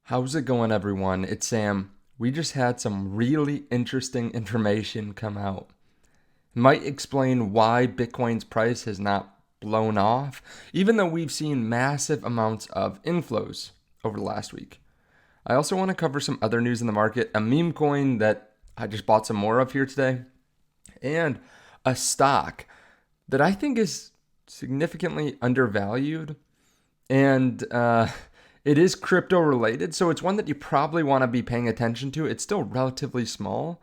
How's it going, everyone? It's Sam. We just had some really interesting information come out. It might explain why Bitcoin's price has not blown off, even though we've seen massive amounts of inflows over the last week. I also want to cover some other news in the market, a meme coin that I just bought some more of here today, and a stock that I think is significantly undervalued and it is crypto related, so it's one that you probably want to be paying attention to. It's still relatively small,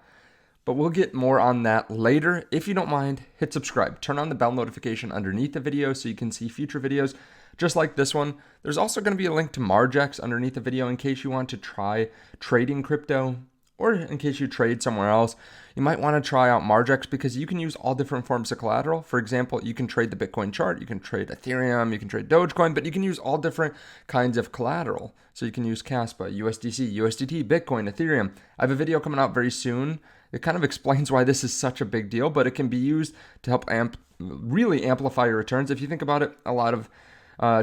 but we'll get more on that later. If you don't mind, hit subscribe. Turn on the bell notification underneath the video so you can see future videos just like this one. There's also going to be a link to Margex underneath the video in case you want to try trading crypto, or in case you trade somewhere else. You might want to try out Margex because you can use all different forms of collateral. For example, you can trade the Bitcoin chart, you can trade Ethereum, you can trade Dogecoin, but you can use all different kinds of collateral. So you can use Caspa, USDC, USDT, Bitcoin, Ethereum. I have a video coming out very soon. It kind of explains why this is such a big deal, but it can be used to help really amplify your returns. If you think about it, a lot of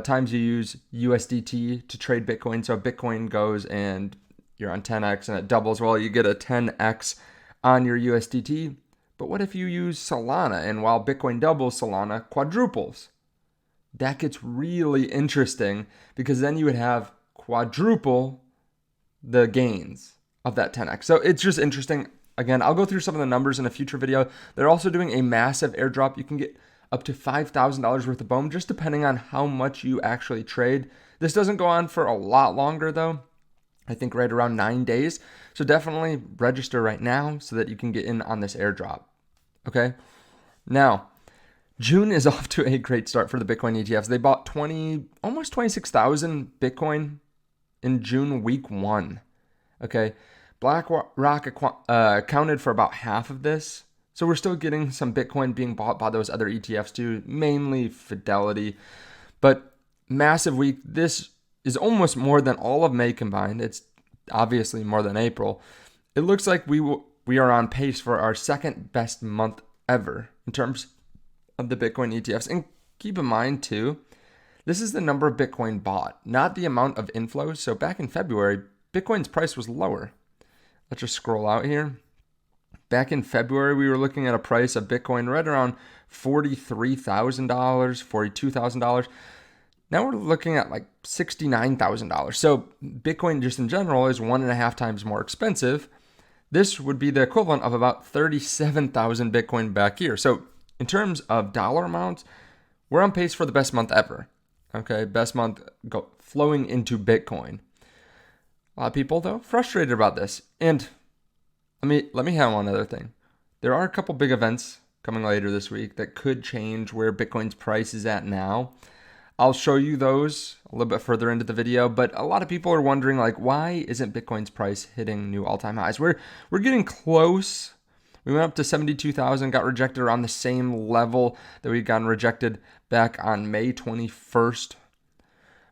times you use USDT to trade Bitcoin. So Bitcoin goes and you're on 10x and it doubles. Well, you get a 10x on your USDT. But what if you use Solana and while Bitcoin doubles, Solana quadruples? That gets really interesting because then you would have quadruple the gains of that 10x. So it's just interesting. Again, I'll go through some of the numbers in a future video. They're also doing a massive airdrop. You can get up to $5,000 worth of BOEM, just depending on how much you actually trade. This doesn't go on for a lot longer though. I think right around 9 days. So definitely register right now so that you can get in on this airdrop. Okay. Now, June is off to a great start for the Bitcoin ETFs. They bought almost 26,000 Bitcoin in June week 1. Okay. Blackrock accounted for about half of this. So we're still getting some Bitcoin being bought by those other ETFs too, mainly Fidelity. But massive week. This is almost more than all of May combined. It's obviously more than April. It looks like we are on pace for our second best month ever in terms of the Bitcoin ETFs. And keep in mind too, this is the number of Bitcoin bought, not the amount of inflows. So back in February, Bitcoin's price was lower. Let's just scroll out here. Back in February, we were looking at a price of Bitcoin right around $43,000, $42,000. Now we're looking at like $69,000. So Bitcoin just in general is 1.5 times more expensive. This would be the equivalent of about 37,000 Bitcoin back here. So in terms of dollar amounts, we're on pace for the best month ever. Okay, best month flowing into Bitcoin. A lot of people though frustrated about this. And let me have one other thing. There are a couple big events coming later this week that could change where Bitcoin's price is at now. I'll show you those a little bit further into the video, but a lot of people are wondering why isn't Bitcoin's price hitting new all-time highs? We're getting close. We went up to 72,000, got rejected around the same level that we'd gotten rejected back on May 21st,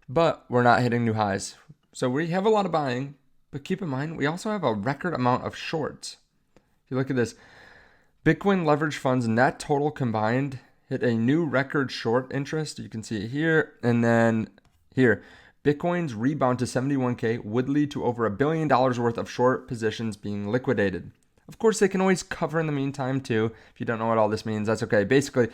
but we're not hitting new highs. So we have a lot of buying, but keep in mind, we also have a record amount of shorts. If you look at this, Bitcoin leverage funds net total combined hit a new record short interest. You can see it here. And then here, Bitcoin's rebound to 71K would lead to over $1 billion worth of short positions being liquidated. Of course, they can always cover in the meantime too. If you don't know what all this means, that's okay. Basically,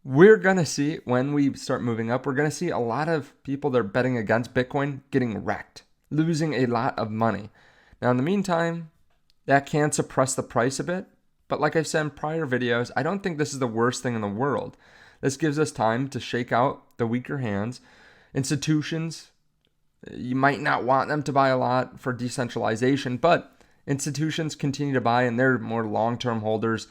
we're going to see when we start moving up, we're going to see a lot of people that are betting against Bitcoin getting wrecked, losing a lot of money. Now, in the meantime, that can suppress the price a bit. But like I've said in prior videos, I don't think this is the worst thing in the world. This gives us time to shake out the weaker hands. Institutions, you might not want them to buy a lot for decentralization, but institutions continue to buy and they're more long-term holders.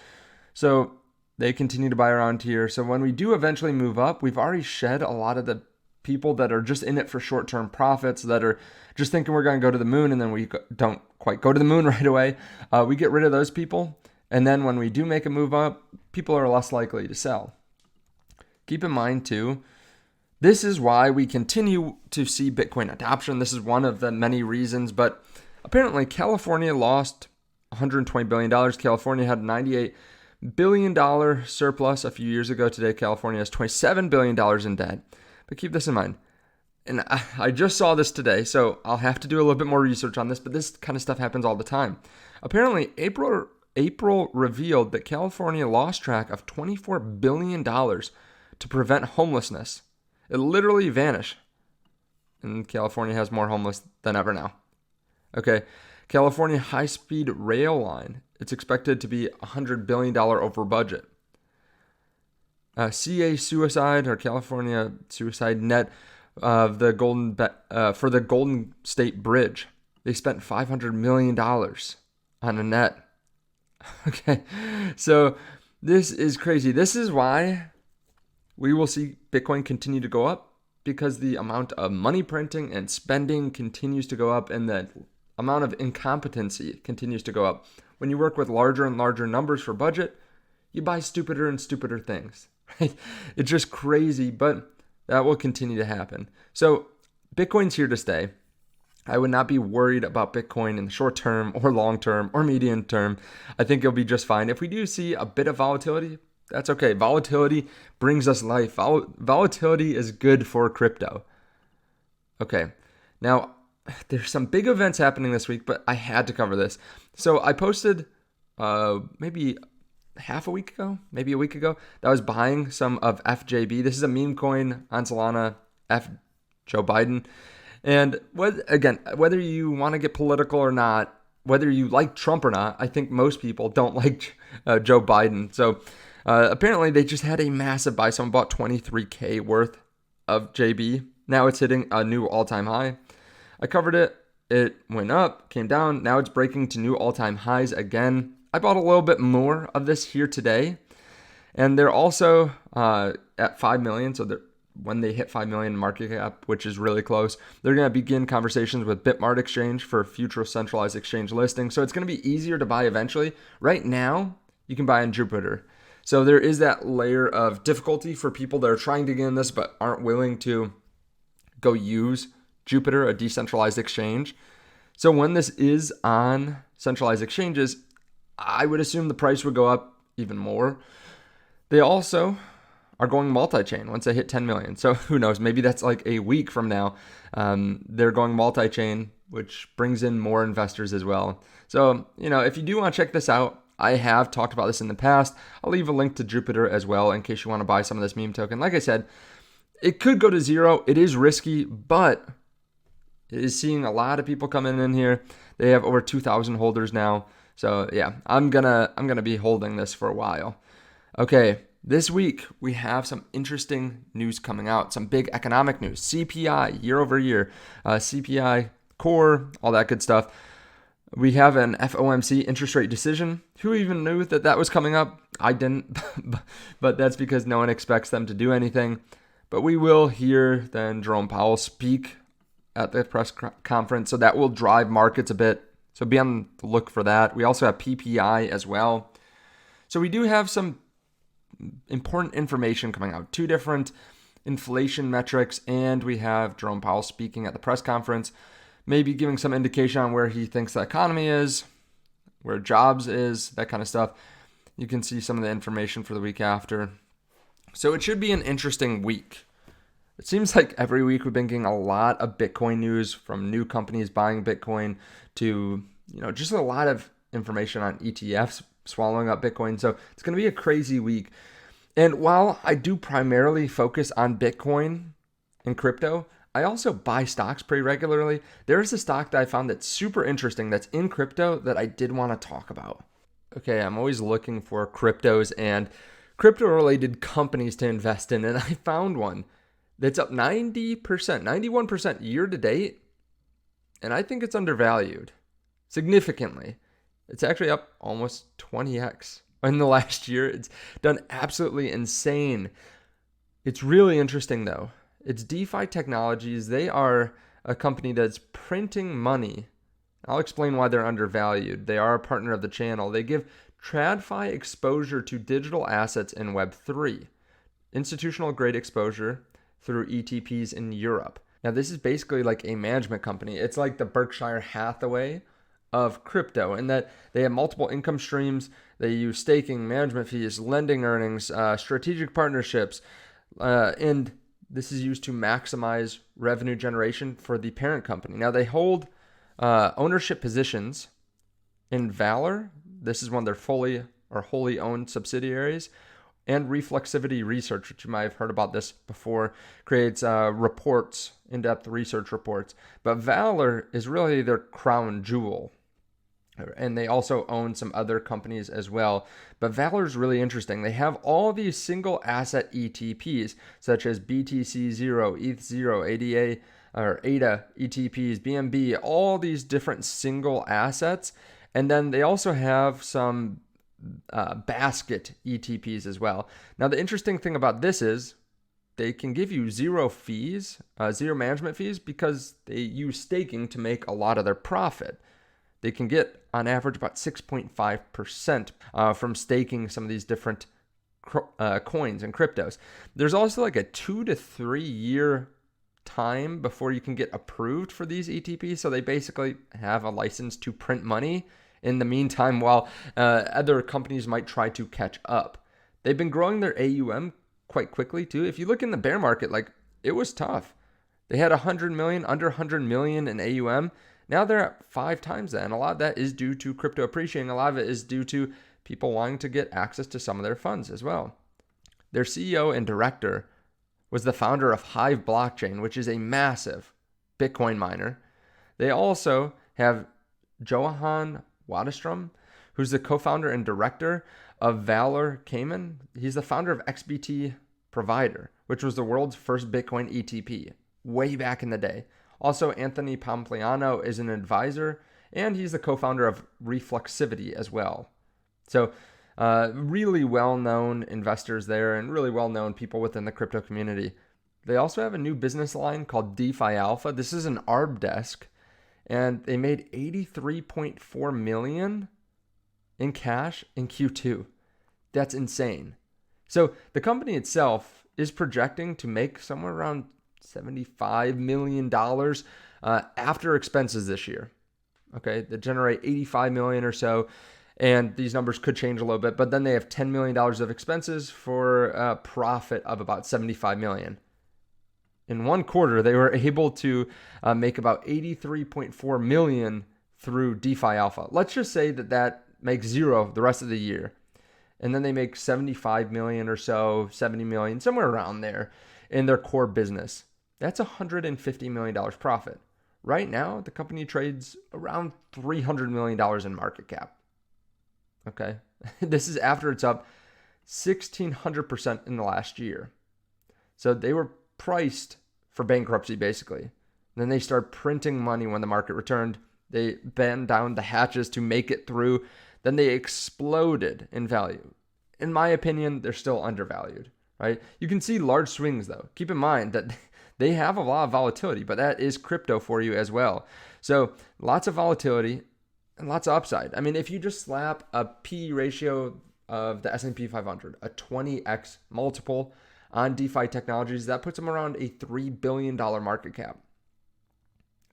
So they continue to buy around here. So when we do eventually move up, we've already shed a lot of the people that are just in it for short-term profits, that are just thinking we're going to go to the moon and then we don't quite go to the moon right away. We get rid of those people. And then when we do make a move up, people are less likely to sell. Keep in mind too, this is why we continue to see Bitcoin adoption. This is one of the many reasons, but apparently California lost $120 billion. California had a $98 billion surplus a few years ago. Today, California has $27 billion in debt. But keep this in mind. and I just saw this today, so I'll have to do a little bit more research on this, but this kind of stuff happens all the time. Apparently, April revealed that California lost track of $24 billion to prevent homelessness. It literally vanished. And California has more homeless than ever now. Okay, California high-speed rail line. It's expected to be $100 billion over budget. CA suicide, or California suicide net, for the Golden State Bridge. They spent $500 million on a net. Okay, so this is crazy. This is why we will see Bitcoin continue to go up, because the amount of money printing and spending continues to go up, and the amount of incompetency continues to go up. When you work with larger and larger numbers for budget, you buy stupider and stupider things. Right? It's just crazy, but that will continue to happen. So Bitcoin's here to stay. I would not be worried about Bitcoin in the short term or long term or medium term. I think it'll be just fine. If we do see a bit of volatility, that's okay. Volatility brings us life. Volatility is good for crypto. Okay, now there's some big events happening this week, but I had to cover this. So I posted maybe half a week ago, maybe a week ago, that I was buying some of FJB. This is a meme coin on Solana, Joe Biden. And whether you want to get political or not, whether you like Trump or not, I think most people don't like Joe Biden. So apparently they just had a massive buy. Someone bought 23K worth of JB. Now it's hitting a new all-time high. I covered it. It went up, came down. Now it's breaking to new all-time highs again. I bought a little bit more of this here today. And they're also at 5 million. So when they hit 5 million market cap, which is really close, they're going to begin conversations with Bitmart Exchange for future centralized exchange listing. So it's going to be easier to buy eventually. Right now, you can buy on Jupiter. So there is that layer of difficulty for people that are trying to get in this but aren't willing to go use Jupiter, a decentralized exchange. So when this is on centralized exchanges, I would assume the price would go up even more. They also are going multi-chain once they hit 10 million. So who knows? Maybe that's like a week from now. They're going multi-chain, which brings in more investors as well. So, if you do want to check this out, I have talked about this in the past. I'll leave a link to Jupiter as well in case you want to buy some of this meme token. Like I said, it could go to zero. It is risky, but it is seeing a lot of people coming in here. They have over 2,000 holders now. So yeah, I'm gonna be holding this for a while. Okay, this week we have some interesting news coming out. Some big economic news. CPI year over year, CPI core, all that good stuff. We have an FOMC interest rate decision. Who even knew that was coming up? I didn't, but that's because no one expects them to do anything. But we will hear then Jerome Powell speak at the press conference, so that will drive markets a bit. So be on the look for that. We also have PPI as well. So we do have some important information coming out. 2 different inflation metrics, and we have Jerome Powell speaking at the press conference, maybe giving some indication on where he thinks the economy is, where jobs is, that kind of stuff. You can see some of the information for the week after. So it should be an interesting week. It seems like every week we've been getting a lot of Bitcoin news, from new companies buying Bitcoin to, just a lot of information on ETFs swallowing up Bitcoin. So it's going to be a crazy week. And while I do primarily focus on Bitcoin and crypto, I also buy stocks pretty regularly. There is a stock that I found that's super interesting that's in crypto that I did want to talk about. Okay, I'm always looking for cryptos and crypto-related companies to invest in, and I found one that's up 90%, 91% year to date, and I think it's undervalued significantly. It's actually up almost 20x in the last year. It's done absolutely insane. It's really interesting though. It's DeFi Technologies. They are a company that's printing money. I'll explain why they're undervalued. They are a partner of the channel. They give TradFi exposure to digital assets in Web3, institutional grade exposure through ETPs in Europe. Now, this is basically like a management company. It's like the Berkshire Hathaway of crypto, in that they have multiple income streams. They use staking, management fees, lending earnings, strategic partnerships, and This is used to maximize revenue generation for the parent company. Now, they hold ownership positions in Valor. This is one of their fully or wholly owned subsidiaries. And Reflexivity Research, which you might have heard about this before, creates reports, in-depth research reports. But Valor is really their crown jewel. And they also own some other companies as well. But Valor is really interesting. They have all these single asset ETPs, such as BTC0, ETH0, ADA, or ADA ETPs, BNB, all these different single assets. And then they also have some basket ETPs as well. Now, the interesting thing about this is they can give you zero fees, zero management fees, because they use staking to make a lot of their profit. They can get, on average, about 6.5% from staking some of these different coins and cryptos. There's also like a 2 to 3 year time before you can get approved for these ETPs. So they basically have a license to print money in the meantime, while other companies might try to catch up. They've been growing their AUM quite quickly too. If you look in the bear market, like, it was tough. They had 100 million, under 100 million in AUM. Now they're at 5 times that, and a lot of that is due to crypto appreciating. A lot of it is due to people wanting to get access to some of their funds as well. Their CEO and director was the founder of Hive Blockchain, which is a massive Bitcoin miner. They also have Johan Waderstrom, who's the co-founder and director of Valor Cayman. He's the founder of XBT Provider, which was the world's first Bitcoin ETP way back in the day. Also, Anthony Pompliano is an advisor, and he's the co-founder of Reflexivity as well. So really well-known investors there and really well-known people within the crypto community. They also have a new business line called DeFi Alpha. This is an ARB desk, and they made $83.4 million in cash in Q2. That's insane. So the company itself is projecting to make somewhere around $75 million after expenses this year. Okay, they generate $85 million or so, and these numbers could change a little bit, but then they have $10 million of expenses for a profit of about $75 million. In one quarter, they were able to make about $83.4 million through DeFi Alpha. Let's just say that makes zero the rest of the year. And then they make $75 million or so, $70 million, somewhere around there in their core business. That's $150 million profit. Right now, the company trades around $300 million in market cap. Okay, this is after it's up 1,600% in the last year. So they were priced for bankruptcy, basically. And then they started printing money when the market returned. They bent down the hatches to make it through. Then they exploded in value. In my opinion, they're still undervalued, right? You can see large swings, though. Keep in mind that they have a lot of volatility, but that is crypto for you as well. So lots of volatility and lots of upside. I mean, if you just slap a P ratio of the S&P 500, a 20x multiple on DeFi Technologies, that puts them around a $3 billion market cap.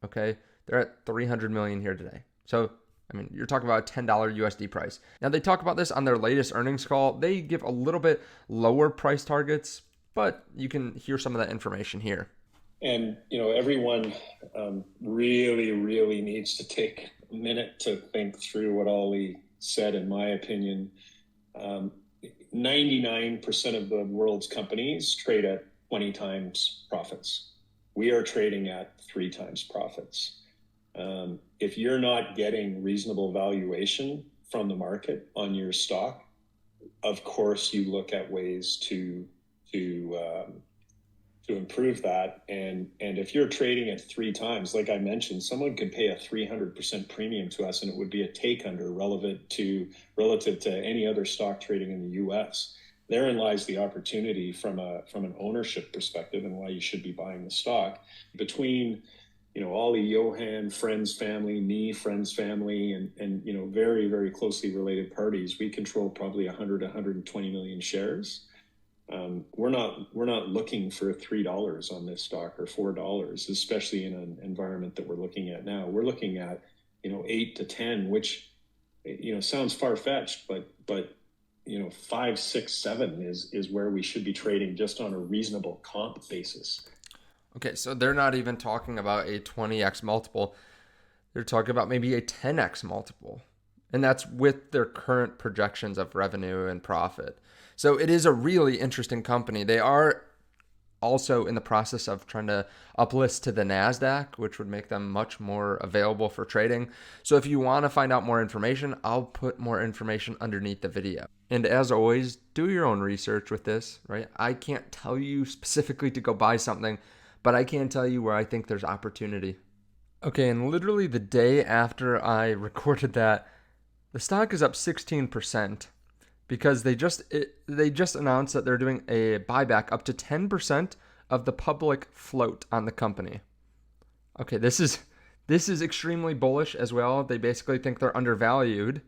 Okay, they're at 300 million here today. So, I mean, you're talking about a $10 USD price. Now, they talk about this on their latest earnings call. They give a little bit lower price targets, but you can hear some of that information here. And, everyone really, really needs to take a minute to think through what Ollie said, in my opinion. 99% of the world's companies trade at 20 times profits. We are trading at 3 times profits. If you're not getting reasonable valuation from the market on your stock, of course you look at ways to improve that. And if you're trading at 3 times, like I mentioned, someone could pay a 300% premium to us, and it would be a take under relative to any other stock trading in the U.S. Therein lies the opportunity from an ownership perspective, and why you should be buying the stock. Between Ollie, Johan, friends, family, me, friends, family, and very, very closely related parties, we control probably 120 million shares. We're not looking for $3 on this stock or $4, especially in an environment that we're looking at now. We're looking at 8 to 10, which sounds far-fetched, but 5, 6, 7 is where we should be trading just on a reasonable comp basis. Okay, so they're not even talking about a 20x multiple. They're talking about maybe a 10x multiple. And that's with their current projections of revenue and profit. So it is a really interesting company. They are also in the process of trying to uplist to the NASDAQ, which would make them much more available for trading. So if you want to find out more information, I'll put more information underneath the video. And as always, do your own research with this, right? I can't tell you specifically to go buy something, but I can tell you where I think there's opportunity. Okay, and literally the day after I recorded that, the stock is up 16% because they just announced that they're doing a buyback up to 10% of the public float on the company. Okay, this is extremely bullish as well. They basically think they're undervalued.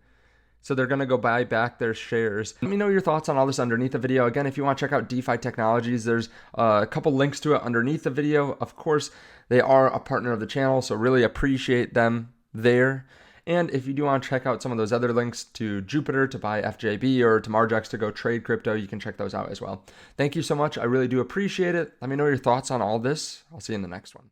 So they're going to go buy back their shares. Let me know your thoughts on all this underneath the video. Again, if you want to check out DeFi Technologies, there's a couple links to it underneath the video. Of course, they are a partner of the channel, so really appreciate them there. And if you do want to check out some of those other links to Jupiter to buy FJB or to Margex to go trade crypto, you can check those out as well. Thank you so much. I really do appreciate it. Let me know your thoughts on all this. I'll see you in the next one.